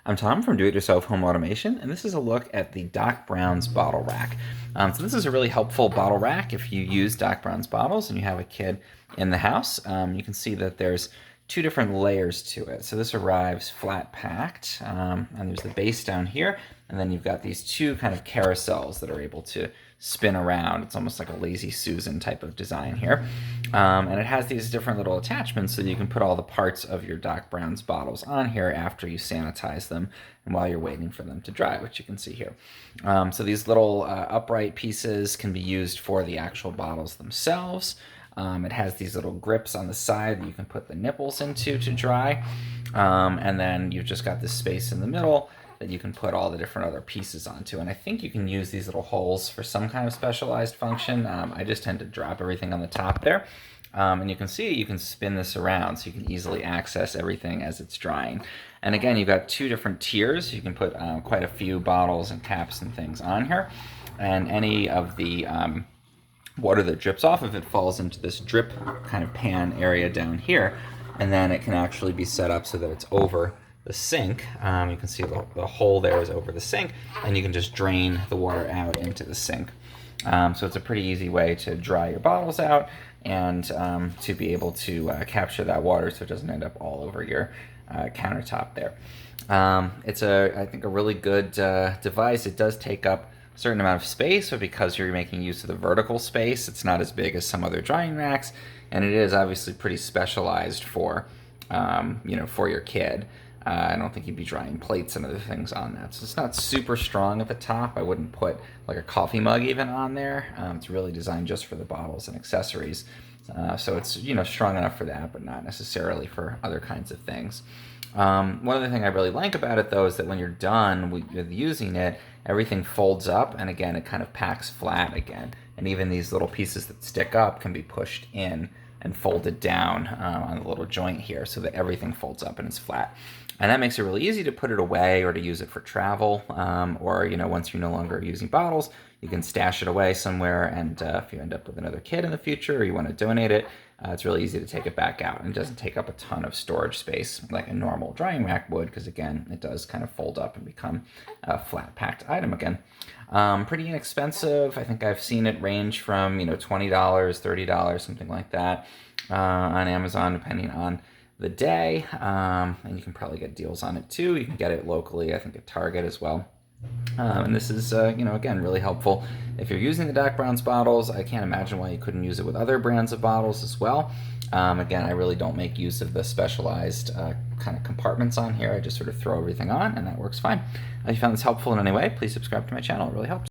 I'm Tom from Do It Yourself Home Automation, and this is a look at the Doc Brown's bottle rack. So this is a really helpful bottle rack if you use Doc Brown's bottles and you have a kid in the house. You can see that there's two different layers to it. So this arrives flat packed, and there's the base down here, and then you've got these two kind of carousels that are able to spin around. It's almost like a Lazy Susan type of design here. And it has these different little attachments so that you can put all the parts of your Doc Brown's bottles on here after you sanitize them and while you're waiting for them to dry, which you can see here. So these little upright pieces can be used for the actual bottles themselves. It has these little grips on the side that you can put the nipples into to dry. And then you've just got this space in the middle that you can put all the different other pieces onto. And I think you can use these little holes for some kind of specialized function. I just tend to drop everything on the top there. And you can see you can spin this around so you can easily access everything as it's drying. And again, you've got two different tiers. You can put quite a few bottles and caps and things on here. And any of the water that drips off of it falls into this drip kind of pan area down here. And then it can actually be set up so that it's over the sink. You can see the hole there is over the sink, and you can just drain the water out into the sink. So it's a pretty easy way to dry your bottles out and to be able to capture that water so it doesn't end up all over your countertop there. It's I think a really good device. It does take up a certain amount of space, but because you're making use of the vertical space, it's not as big as some other drying racks, and it is obviously pretty specialized for for your kid. I don't think you'd be drying plates and other things on that. So it's not super strong at the top. I wouldn't put like a coffee mug even on there. It's really designed just for the bottles and accessories. So it's strong enough for that, but not necessarily for other kinds of things. One other thing I really like about it though is that when you're done with using it, everything folds up, and again it kind of packs flat again. And even these little pieces that stick up can be pushed in and folded down on the little joint here so that everything folds up and is flat. And that makes it really easy to put it away or to use it for travel, or once you're no longer using bottles, you can stash it away somewhere, and if you end up with another kid in the future or you want to donate it, it's really easy to take it back out, and it doesn't take up a ton of storage space like a normal drying rack would, because again, it does kind of fold up and become a flat packed item again. Pretty inexpensive. I think I've seen it range from $20, $30, something like that on Amazon, depending on the day, and you can probably get deals on it too. You can get it locally, I think at Target as well. And this is, again, really helpful if you're using the Doc Brown's bottles. I can't imagine why you couldn't use it with other brands of bottles as well. Again, I really don't make use of the specialized kind of compartments on here. I just sort of throw everything on, and that works fine. If you found this helpful in any way, please subscribe to my channel. It really helps.